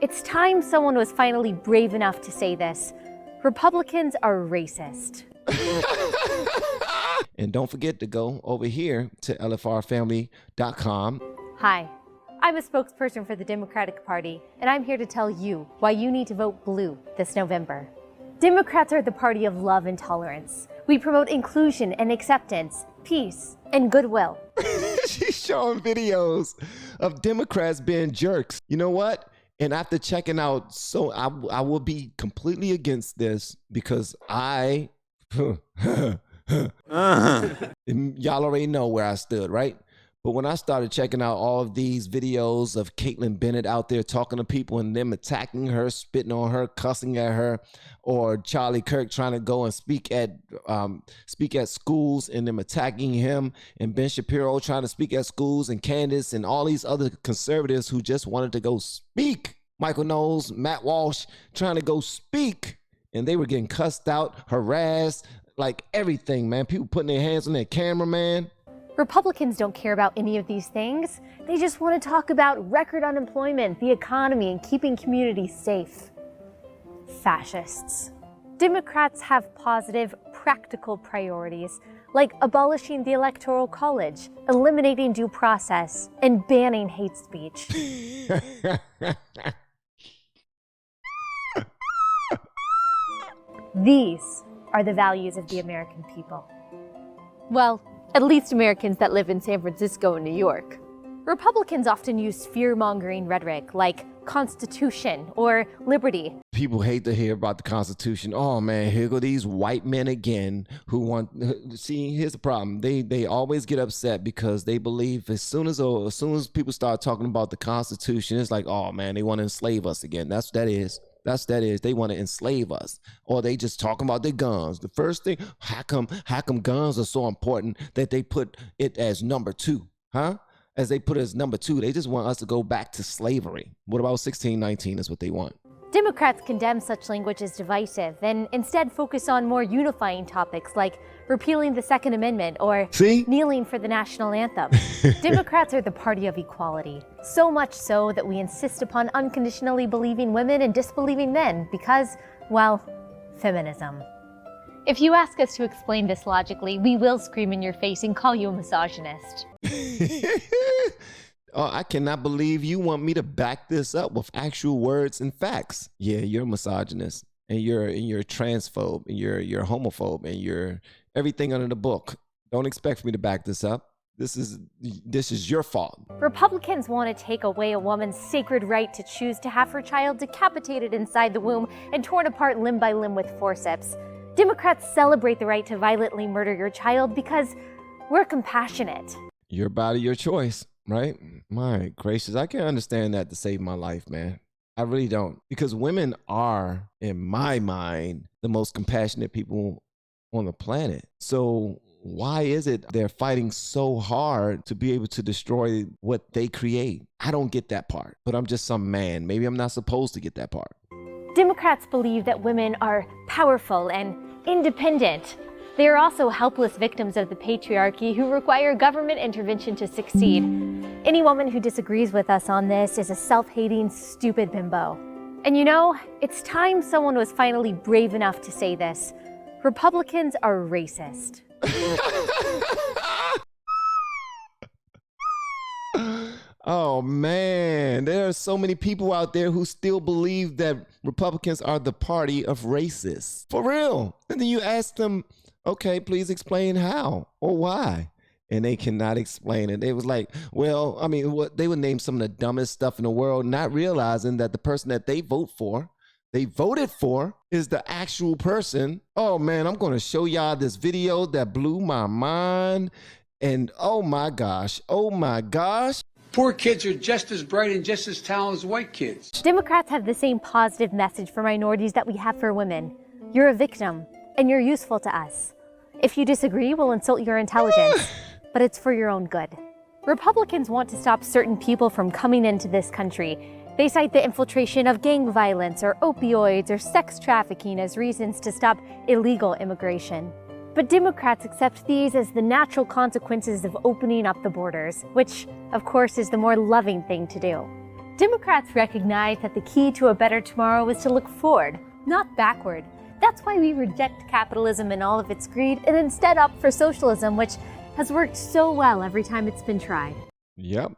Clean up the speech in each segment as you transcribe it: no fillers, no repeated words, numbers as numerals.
It's time someone was finally brave enough to say this. Republicans are racist. And don't forget to go over here to LFRFamily.com. Hi, I'm a spokesperson for the Democratic Party, and I'm here to tell you why you need to vote blue this November. Democrats are the party of love and tolerance. We promote inclusion and acceptance, peace, and goodwill. She's showing videos of Democrats being jerks. You know what? And after checking out, so I will be completely against this because y'all already know where I stood, right? But when I started checking out all of these videos of Caitlin Bennett out there talking to people and them attacking her, spitting on her, cussing at her, or Charlie Kirk trying to go and speak at schools and them attacking him, and Ben Shapiro trying to speak at schools, and Candace and all these other conservatives who just wanted to go speak. Michael Knowles, Matt Walsh trying to go speak, and they were getting cussed out, harassed, like everything, man. People putting their hands on their camera, man. Republicans don't care about any of these things. They just want to talk about record unemployment, the economy, and keeping communities safe. Fascists. Democrats have positive, practical priorities, like abolishing the Electoral College, eliminating due process, and banning hate speech. These are the values of the American people. Well, at least Americans that live in San Francisco and New York. Republicans often use fear-mongering rhetoric like Constitution or liberty. People hate to hear about the Constitution. Oh man, here go these white men again who want. See, here's the problem. They always get upset because they believe as soon as people start talking about the Constitution, it's like, oh man, they want to enslave us again. That's what that is. They want to enslave us, or they just talking about their guns. The first thing, how come guns are so important that they put it as number 2, huh? As they put it as number 2, they just want us to go back to slavery. What about 1619 is what they want. Democrats condemn such language as divisive and instead focus on more unifying topics like repealing the Second Amendment or kneeling for the national anthem. Democrats are the party of equality, so much so that we insist upon unconditionally believing women and disbelieving men because, well, feminism. If you ask us to explain this logically, we will scream in your face and call you a misogynist. Oh, I cannot believe you want me to back this up with actual words and facts. Yeah, you're a misogynist, and you're transphobe, and you're homophobe, and you're everything under the book. Don't expect for me to back this up. This is your fault. Republicans want to take away a woman's sacred right to choose to have her child decapitated inside the womb and torn apart limb by limb with forceps. Democrats celebrate the right to violently murder your child because we're compassionate. Your body, your choice. Right? My gracious, I can't understand that to save my life, man. I really don't. Because women are, in my mind, the most compassionate people on the planet. So why is it they're fighting so hard to be able to destroy what they create? I don't get that part, but I'm just some man. Maybe I'm not supposed to get that part. Democrats believe that women are powerful and independent. They are also helpless victims of the patriarchy who require government intervention to succeed. Any woman who disagrees with us on this is a self-hating, stupid bimbo. And you know, it's time someone was finally brave enough to say this. Republicans are racist. Oh man, there are so many people out there who still believe that Republicans are the party of racists. For real. And then you ask them, okay, please explain how or why. And they cannot explain it. They was like, well, I mean, they would name some of the dumbest stuff in the world, not realizing that the person that they voted for is the actual person. Oh man, I'm going to show y'all this video that blew my mind. And oh my gosh. Poor kids are just as bright and just as talented as white kids. Democrats have the same positive message for minorities that we have for women. You're a victim, and you're useful to us. If you disagree, we'll insult your intelligence, but it's for your own good. Republicans want to stop certain people from coming into this country. They cite the infiltration of gang violence or opioids or sex trafficking as reasons to stop illegal immigration. But Democrats accept these as the natural consequences of opening up the borders, which, of course, is the more loving thing to do. Democrats recognize that the key to a better tomorrow is to look forward, not backward. That's why we reject capitalism and all of its greed and instead opt for socialism, which has worked so well every time it's been tried. Yep.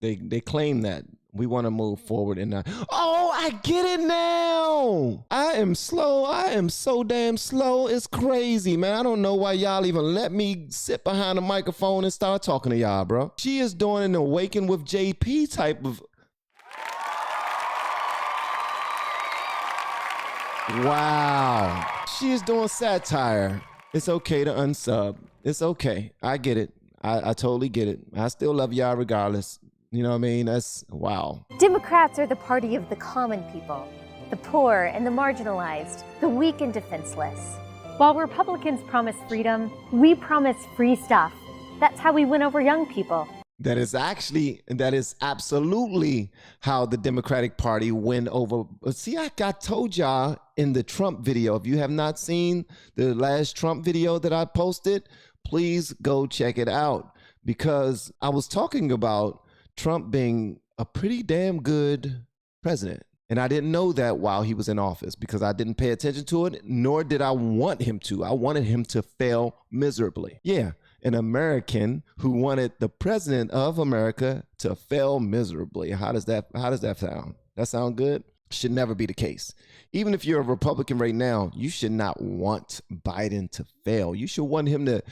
They claim that. We want to move forward in that. Oh, I get it now. I am slow. I am so damn slow. It's crazy, man. I don't know why y'all even let me sit behind a microphone and start talking to y'all, bro. She is doing an Awaken with JP type of... Wow. She is doing satire. It's okay to unsub. It's okay. I get it. I totally get it. I still love y'all regardless. You know what I mean? That's wow. Democrats are the party of the common people, the poor and the marginalized, the weak and defenseless. While Republicans promise freedom, we promise free stuff. That's how we win over young people. That is absolutely how the Democratic Party win over. See, I told y'all in the Trump video. If you have not seen the last Trump video that I posted, please go check it out, because I was talking about Trump being a pretty damn good president. And I didn't know that while he was in office because I didn't pay attention to it, nor did I want him to. I wanted him to fail miserably. Yeah, an American who wanted the president of America to fail miserably. How does that sound? That sound good? Should never be the case. Even if you're a Republican right now, you should not want Biden to fail. You should want him to,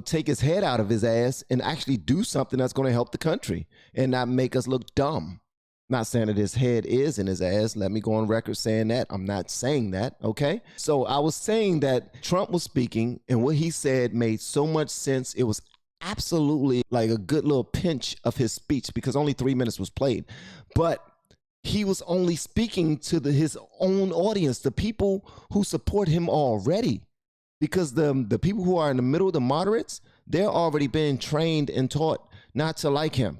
take his head out of his ass and actually do something that's going to help the country and not make us look dumb. Not saying that his head is in his ass. Let me go on record saying that. I'm not saying that, okay? So I was saying that Trump was speaking and what he said made so much sense. It was absolutely like a good little pinch of his speech because only 3 minutes was played. But he was only speaking to his own audience, the people who support him already. Because the people who are in the middle, the moderates, they're already being trained and taught not to like him.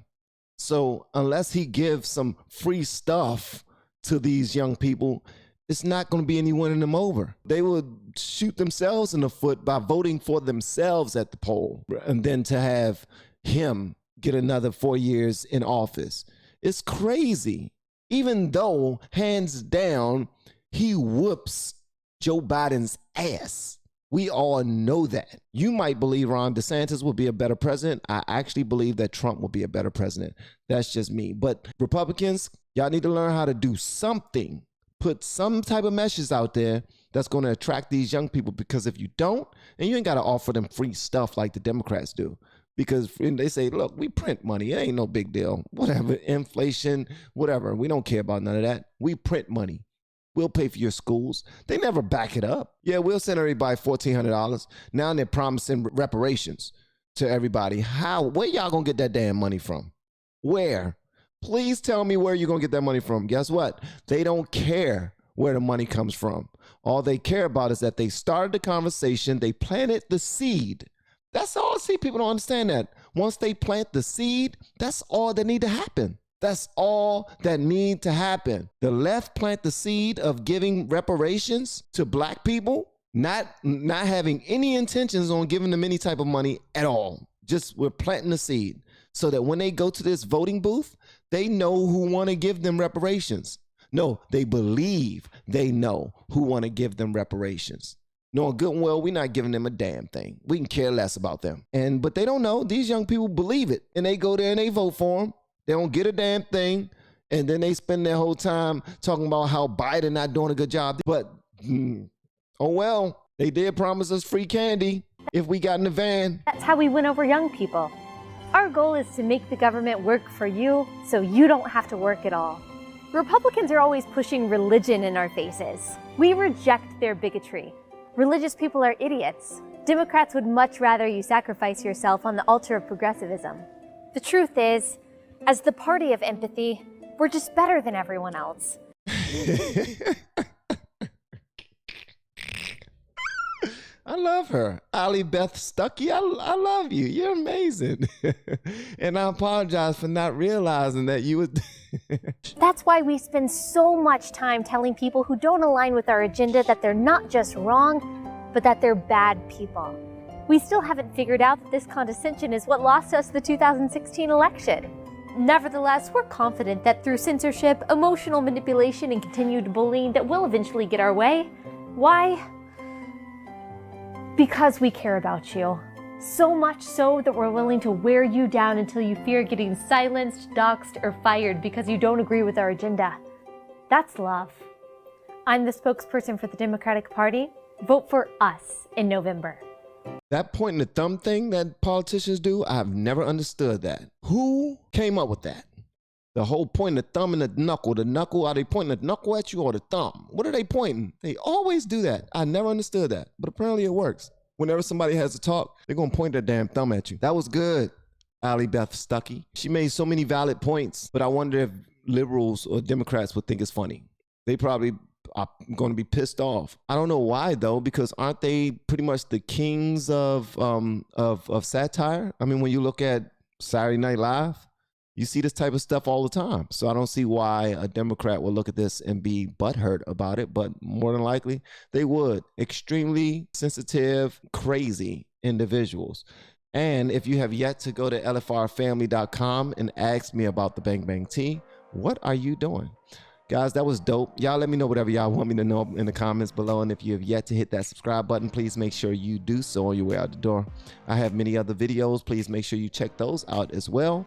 So unless he gives some free stuff to these young people, it's not going to be any winning them over. They will shoot themselves in the foot by voting for themselves at the poll. And then to have him get another 4 years in office. It's crazy. Even though, hands down, he whoops Joe Biden's ass. We all know that. You might believe Ron DeSantis will be a better president. I actually believe that Trump will be a better president. That's just me. But Republicans, y'all need to learn how to do something. Put some type of message out there that's going to attract these young people. Because if you don't, and you ain't got to offer them free stuff like the Democrats do. Because they say, look, we print money. It ain't no big deal. Whatever, inflation, whatever. We don't care about none of that. We print money. We'll pay for your schools. They never back it up. Yeah, we'll send everybody $1,400. Now they're promising reparations to everybody. How? Where y'all gonna get that damn money from? Where? Please tell me where you're gonna get that money from. Guess what? They don't care where the money comes from. All they care about is that they started the conversation. They planted the seed. That's all. See, people don't understand that. Once they plant the seed, that's all that need to happen. That's all that need to happen. The left plant the seed of giving reparations to black people, not having any intentions on giving them any type of money at all. Just we're planting the seed so that when they go to this voting booth, they know who want to give them reparations. No, they believe they know who want to give them reparations. Knowing good and well, we're not giving them a damn thing. We can care less about them. But they don't know. These young people believe it. And they go there and they vote for them. They don't get a damn thing. And then they spend their whole time talking about how Biden not doing a good job. But, oh well, they did promise us free candy if we got in the van. That's how we win over young people. Our goal is to make the government work for you so you don't have to work at all. Republicans are always pushing religion in our faces. We reject their bigotry. Religious people are idiots. Democrats would much rather you sacrifice yourself on the altar of progressivism. The truth is, as the party of empathy, we're just better than everyone else. I love her. Allie, Beth, Stuckey, I love you. You're amazing. And I apologize for not realizing that you would... That's why we spend so much time telling people who don't align with our agenda that they're not just wrong, but that they're bad people. We still haven't figured out that this condescension is what lost us the 2016 election. Nevertheless, we're confident that through censorship, emotional manipulation, and continued bullying that we'll eventually get our way. Why? Because we care about you. So much so that we're willing to wear you down until you fear getting silenced, doxxed, or fired because you don't agree with our agenda. That's love. I'm the spokesperson for the Democratic Party. Vote for us in November. That pointing the thumb thing that politicians do, I've never understood that. Who came up with that? The whole pointing the thumb and the knuckle, are they pointing the knuckle at you or the thumb? What are they pointing? They always do that. I never understood that, but apparently it works. Whenever somebody has to talk, they're gonna point their damn thumb at you. That was good, Allie, Beth, Stuckey. She made so many valid points, but I wonder if liberals or Democrats would think it's funny. They probably are going to be pissed off. I don't know why though, because aren't they pretty much the kings of satire? I mean, when you look at Saturday Night Live, you see this type of stuff all the time. So I don't see why a Democrat would look at this and be butthurt about it, but more than likely they would. Extremely sensitive, crazy individuals. And if you have yet to go to LFRFamily.com and ask me about the Bang Bang Tea, what are you doing? Guys, that was dope. Y'all let me know whatever y'all want me to know in the comments below. And if you have yet to hit that subscribe button, please make sure you do so on your way out the door. I have many other videos. Please make sure you check those out as well.